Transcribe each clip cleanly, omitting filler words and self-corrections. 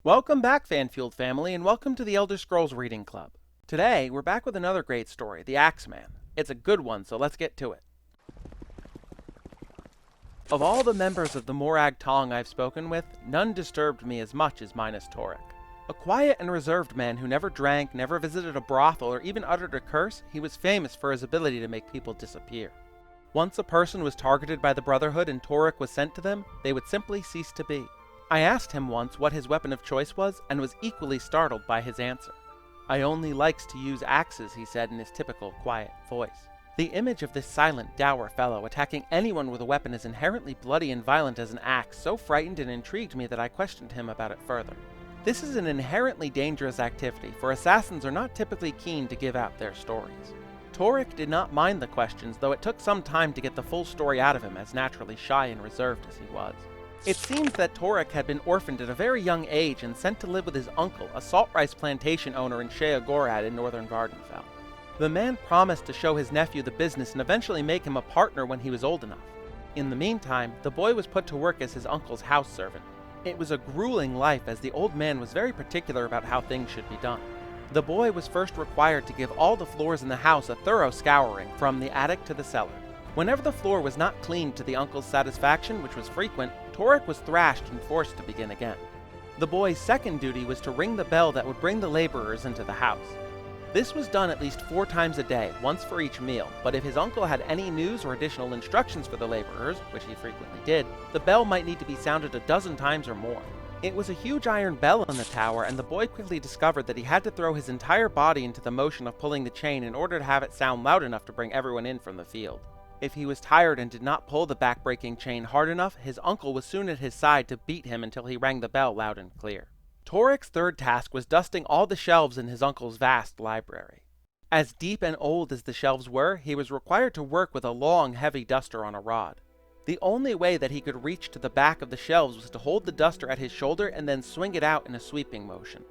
Welcome back, Fan-Fueled family, and welcome to the Elder Scrolls Reading Club. Today, we're back with another great story, The Axeman. It's a good one, so let's get to it. Of all the members of the Morag Tong I've spoken with, none disturbed me as much as Minas Torek. A quiet and reserved man who never drank, never visited a brothel, or even uttered a curse, he was famous for his ability to make people disappear. Once a person was targeted by the Brotherhood and Torek was sent to them, they would simply cease to be. I asked him once what his weapon of choice was, and was equally startled by his answer. I only likes to use axes, he said in his typical quiet voice. The image of this silent, dour fellow attacking anyone with a weapon as inherently bloody and violent as an axe so frightened and intrigued me that I questioned him about it further. This is an inherently dangerous activity, for assassins are not typically keen to give out their stories. Torek did not mind the questions, though it took some time to get the full story out of him, as naturally shy and reserved as he was. It seems that Torek had been orphaned at a very young age and sent to live with his uncle, a salt rice plantation owner in Shea Gorad in northern Vardenfell. The man promised to show his nephew the business and eventually make him a partner when he was old enough. In the meantime, the boy was put to work as his uncle's house servant. It was a grueling life, as the old man was very particular about how things should be done. The boy was first required to give all the floors in the house a thorough scouring, from the attic to the cellar. Whenever the floor was not cleaned to the uncle's satisfaction, which was frequent, Torek was thrashed and forced to begin again. The boy's second duty was to ring the bell that would bring the laborers into the house. This was done at least 4 times a day, once for each meal, but if his uncle had any news or additional instructions for the laborers, which he frequently did, the bell might need to be sounded a dozen times or more. It was a huge iron bell in the tower, and the boy quickly discovered that he had to throw his entire body into the motion of pulling the chain in order to have it sound loud enough to bring everyone in from the field. If he was tired and did not pull the back-breaking chain hard enough, his uncle was soon at his side to beat him until he rang the bell loud and clear. Torek's third task was dusting all the shelves in his uncle's vast library. As deep and old as the shelves were, he was required to work with a long, heavy duster on a rod. The only way that he could reach to the back of the shelves was to hold the duster at his shoulder and then swing it out in a sweeping motion.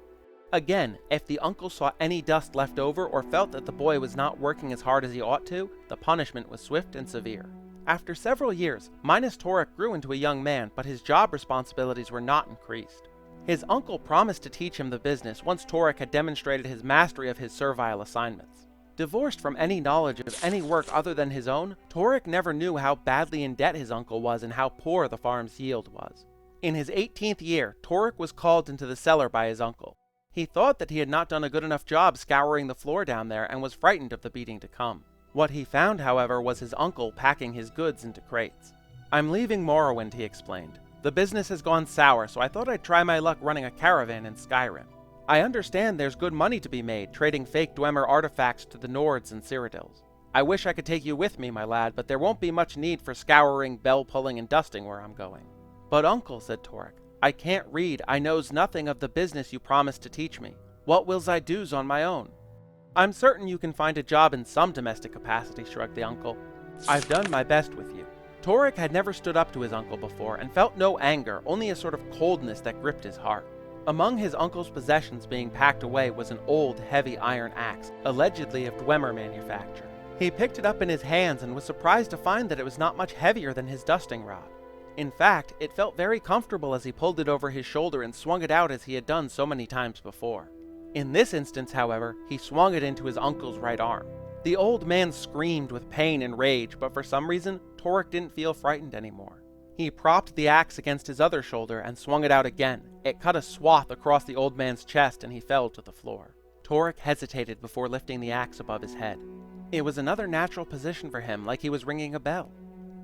Again, if the uncle saw any dust left over or felt that the boy was not working as hard as he ought to, the punishment was swift and severe. After several years, Minas Torek grew into a young man, but his job responsibilities were not increased. His uncle promised to teach him the business once Torek had demonstrated his mastery of his servile assignments. Divorced from any knowledge of any work other than his own, Torek never knew how badly in debt his uncle was and how poor the farm's yield was. In his 18th year, Torek was called into the cellar by his uncle. He thought that he had not done a good enough job scouring the floor down there and was frightened of the beating to come. What he found, however, was his uncle packing his goods into crates. "I'm leaving Morrowind," he explained. "The business has gone sour, so I thought I'd try my luck running a caravan in Skyrim. I understand there's good money to be made trading fake Dwemer artifacts to the Nords and Cyrodiils. I wish I could take you with me, my lad, but there won't be much need for scouring, bell-pulling, and dusting where I'm going." "But uncle," said Torek, "I can't read. I knows nothing of the business you promised to teach me. What wills I do's on my own?" "I'm certain you can find a job in some domestic capacity," shrugged the uncle. "I've done my best with you." Torek had never stood up to his uncle before, and felt no anger, only a sort of coldness that gripped his heart. Among his uncle's possessions being packed away was an old, heavy iron axe, allegedly of Dwemer manufacture. He picked it up in his hands and was surprised to find that it was not much heavier than his dusting rod. In fact, it felt very comfortable as he pulled it over his shoulder and swung it out as he had done so many times before. In this instance, however, he swung it into his uncle's right arm. The old man screamed with pain and rage, but for some reason, Torek didn't feel frightened anymore. He propped the axe against his other shoulder and swung it out again. It cut a swath across the old man's chest and he fell to the floor. Torek hesitated before lifting the axe above his head. It was another natural position for him, like he was ringing a bell.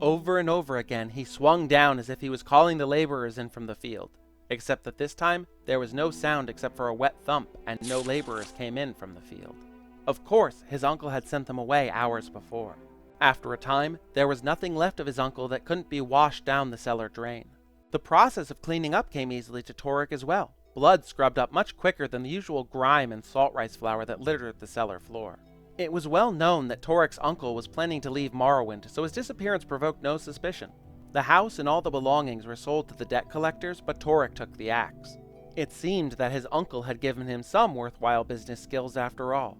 Over and over again, he swung down as if he was calling the laborers in from the field. Except that this time, there was no sound except for a wet thump, and no laborers came in from the field. Of course, his uncle had sent them away hours before. After a time, there was nothing left of his uncle that couldn't be washed down the cellar drain. The process of cleaning up came easily to Torek as well. Blood scrubbed up much quicker than the usual grime and salt rice flour that littered the cellar floor. It was well known that Torek's uncle was planning to leave Morrowind, so his disappearance provoked no suspicion. The house and all the belongings were sold to the debt collectors, but Torek took the axe. It seemed that his uncle had given him some worthwhile business skills after all.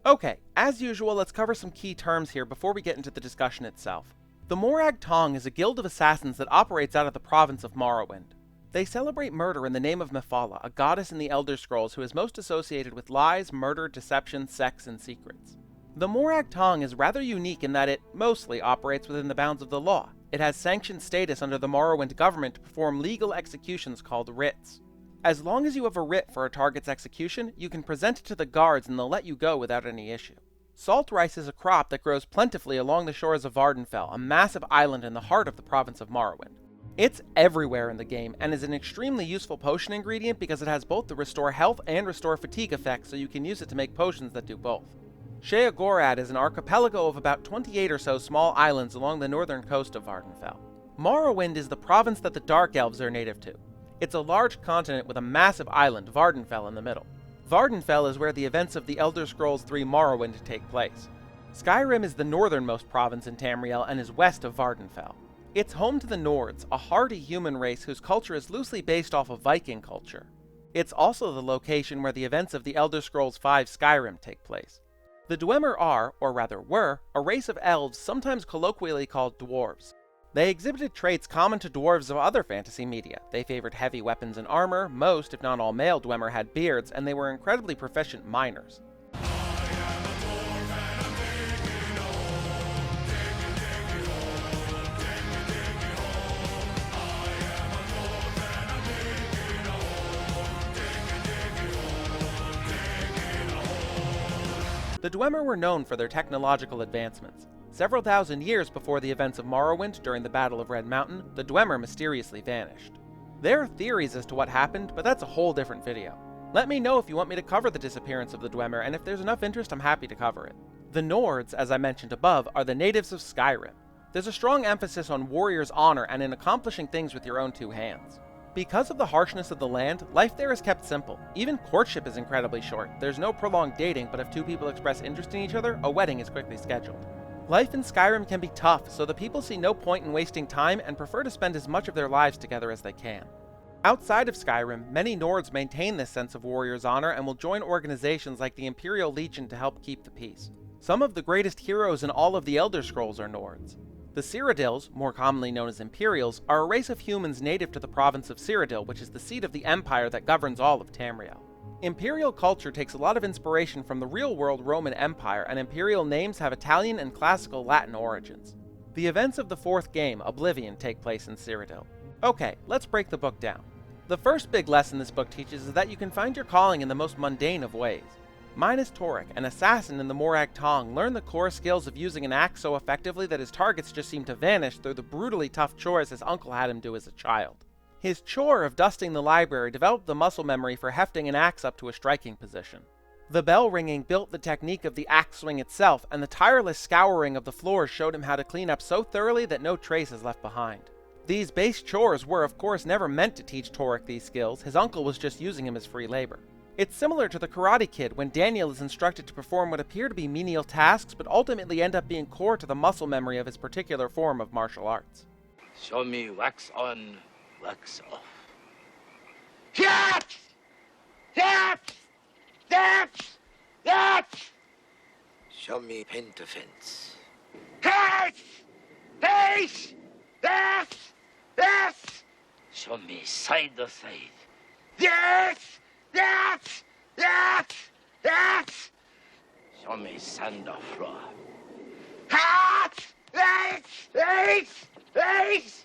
Okay, as usual, let's cover some key terms here before we get into the discussion itself. The Morag Tong is a guild of assassins that operates out of the province of Morrowind. They celebrate murder in the name of Mephala, a goddess in the Elder Scrolls who is most associated with lies, murder, deception, sex, and secrets. The Morag Tong is rather unique in that it, mostly, operates within the bounds of the law. It has sanctioned status under the Morrowind government to perform legal executions called writs. As long as you have a writ for a target's execution, you can present it to the guards and they'll let you go without any issue. Salt rice is a crop that grows plentifully along the shores of Vardenfell, a massive island in the heart of the province of Morrowind. It's everywhere in the game, and is an extremely useful potion ingredient because it has both the restore health and restore fatigue effects, so you can use it to make potions that do both. Sheogorath is an archipelago of about 28 or so small islands along the northern coast of Vardenfell. Morrowind is the province that the Dark Elves are native to. It's a large continent with a massive island, Vardenfell, in the middle. Vardenfell is where the events of the Elder Scrolls III Morrowind take place. Skyrim is the northernmost province in Tamriel and is west of Vardenfell. It's home to the Nords, a hardy human race whose culture is loosely based off of Viking culture. It's also the location where the events of the Elder Scrolls V Skyrim take place. The Dwemer are, or rather were, a race of elves sometimes colloquially called dwarves. They exhibited traits common to dwarves of other fantasy media. They favored heavy weapons and armor, most, if not all male Dwemer had beards, and they were incredibly proficient miners. The Dwemer were known for their technological advancements. Several thousand years before the events of Morrowind during the Battle of Red Mountain, the Dwemer mysteriously vanished. There are theories as to what happened, but that's a whole different video. Let me know if you want me to cover the disappearance of the Dwemer, and if there's enough interest, I'm happy to cover it. The Nords, as I mentioned above, are the natives of Skyrim. There's a strong emphasis on warriors' honor and in accomplishing things with your own two hands. Because of the harshness of the land, life there is kept simple. Even courtship is incredibly short. There's no prolonged dating, but if two people express interest in each other, a wedding is quickly scheduled. Life in Skyrim can be tough, so the people see no point in wasting time and prefer to spend as much of their lives together as they can. Outside of Skyrim, many Nords maintain this sense of warrior's honor and will join organizations like the Imperial Legion to help keep the peace. Some of the greatest heroes in all of the Elder Scrolls are Nords. The Cyrodiils, more commonly known as Imperials, are a race of humans native to the province of Cyrodiil, which is the seat of the empire that governs all of Tamriel. Imperial culture takes a lot of inspiration from the real-world Roman Empire, and Imperial names have Italian and classical Latin origins. The events of the fourth game, Oblivion, take place in Cyrodiil. Okay, let's break the book down. The first big lesson this book teaches is that you can find your calling in the most mundane of ways. Minas Torek, an assassin in the Morag Tong, learned the core skills of using an axe so effectively that his targets just seemed to vanish through the brutally tough chores his uncle had him do as a child. His chore of dusting the library developed the muscle memory for hefting an axe up to a striking position. The bell ringing built the technique of the axe swing itself, and the tireless scouring of the floors showed him how to clean up so thoroughly that no trace is left behind. These base chores were of course never meant to teach Torek these skills, his uncle was just using him as free labor. It's similar to the Karate Kid when Daniel is instructed to perform what appear to be menial tasks but ultimately end up being core to the muscle memory of his particular form of martial arts. Show me wax on, wax off. Yap! Yap! Yap! Yap! Show me paint defense. Yes! Yes! Yes! Yes! Show me side to side. Yes! Yes! Yes! Yes! Show me sand or floor. Yes! Yes! Yes! Yes!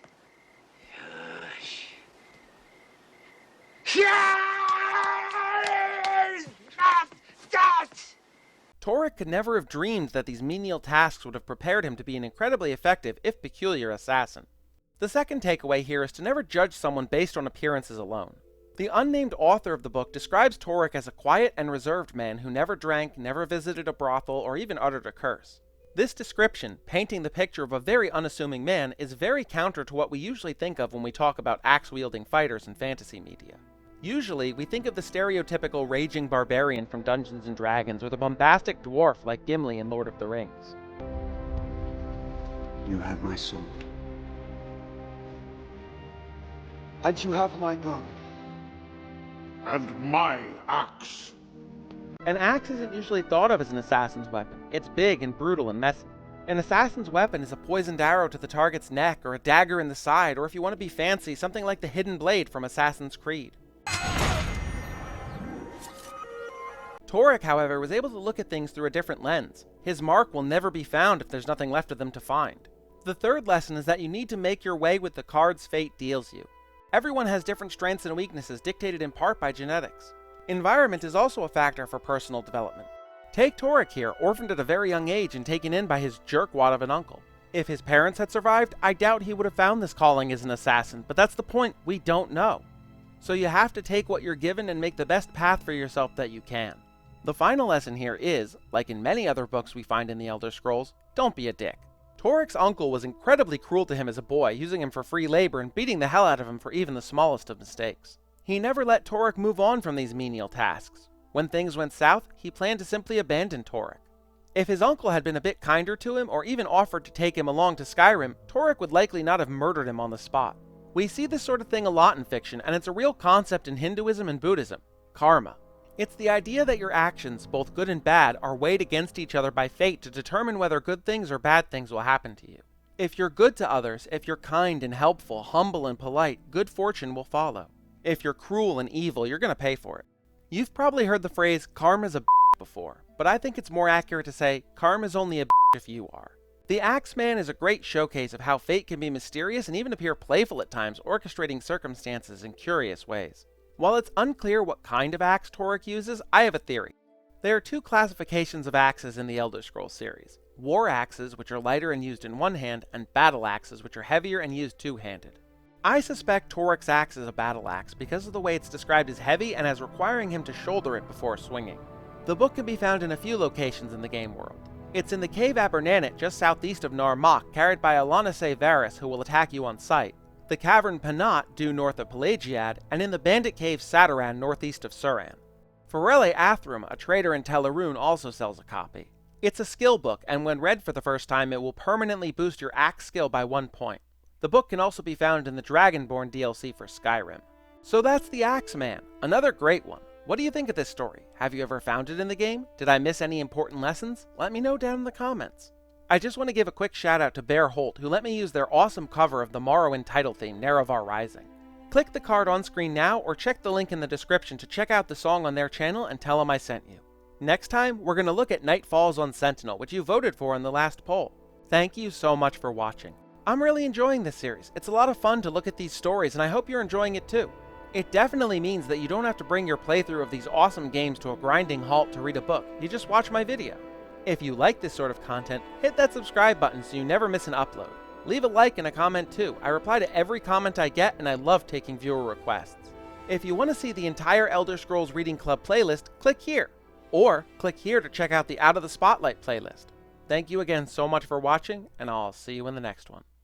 Yes! Yes! Torek could never have dreamed that these menial tasks would have prepared him to be an incredibly effective, if peculiar, assassin. The second takeaway here is to never judge someone based on appearances alone. The unnamed author of the book describes Torek as a quiet and reserved man who never drank, never visited a brothel, or even uttered a curse. This description, painting the picture of a very unassuming man, is very counter to what we usually think of when we talk about axe-wielding fighters in fantasy media. Usually, we think of the stereotypical raging barbarian from Dungeons & Dragons, or the bombastic dwarf like Gimli in Lord of the Rings. You have my soul. And you have my gun. And my axe. An axe isn't usually thought of as an assassin's weapon. It's big and brutal and messy. An assassin's weapon is a poisoned arrow to the target's neck, or a dagger in the side, or if you want to be fancy, something like the Hidden Blade from Assassin's Creed. Torek, however, was able to look at things through a different lens. His mark will never be found if there's nothing left of them to find. The third lesson is that you need to make your way with the cards fate deals you. Everyone has different strengths and weaknesses dictated in part by genetics. Environment is also a factor for personal development. Take Torek here, orphaned at a very young age and taken in by his jerkwad of an uncle. If his parents had survived, I doubt he would have found this calling as an assassin, but that's the point, we don't know. So you have to take what you're given and make the best path for yourself that you can. The final lesson here is, like in many other books we find in the Elder Scrolls, don't be a dick. Torek's uncle was incredibly cruel to him as a boy, using him for free labor and beating the hell out of him for even the smallest of mistakes. He never let Torek move on from these menial tasks. When things went south, he planned to simply abandon Torek. If his uncle had been a bit kinder to him, or even offered to take him along to Skyrim, Torek would likely not have murdered him on the spot. We see this sort of thing a lot in fiction, and it's a real concept in Hinduism and Buddhism: karma. It's the idea that your actions, both good and bad, are weighed against each other by fate to determine whether good things or bad things will happen to you. If you're good to others, if you're kind and helpful, humble and polite, good fortune will follow. If you're cruel and evil, you're gonna pay for it. You've probably heard the phrase, karma's a before, but I think it's more accurate to say, karma's only a if you are. The Axeman is a great showcase of how fate can be mysterious and even appear playful at times, orchestrating circumstances in curious ways. While it's unclear what kind of axe Torek uses, I have a theory. There are two classifications of axes in the Elder Scrolls series: war axes, which are lighter and used in one hand, and battle axes, which are heavier and used two-handed. I suspect Torek's axe is a battle axe because of the way it's described as heavy and as requiring him to shoulder it before swinging. The book can be found in a few locations in the game world. It's in the Cave Abernanet just southeast of Nar Mok, carried by Alanace Varys, who will attack you on sight, the Cavern Panat, due north of Pelagiad, and in the Bandit Cave Sadaran, northeast of Suran. Forelle Athrum, a trader in Teleruun, also sells a copy. It's a skill book, and when read for the first time, it will permanently boost your axe skill by 1 point. The book can also be found in the Dragonborn DLC for Skyrim. So that's the Axeman, another great one. What do you think of this story? Have you ever found it in the game? Did I miss any important lessons? Let me know down in the comments. I just want to give a quick shout out to Bear Holt, who let me use their awesome cover of the Morrowind title theme, Nerevar Rising. Click the card on screen now, or check the link in the description to check out the song on their channel and tell them I sent you. Next time, we're going to look at Night Falls on Sentinel, which you voted for in the last poll. Thank you so much for watching. I'm really enjoying this series. It's a lot of fun to look at these stories, and I hope you're enjoying it too. It definitely means that you don't have to bring your playthrough of these awesome games to a grinding halt to read a book. You just watch my video. If you like this sort of content, hit that subscribe button so you never miss an upload. Leave a like and a comment too. I reply to every comment I get, and I love taking viewer requests. If you want to see the entire Elder Scrolls Reading Club playlist, click here. Or click here to check out the Out of the Spotlight playlist. Thank you again so much for watching, and I'll see you in the next one.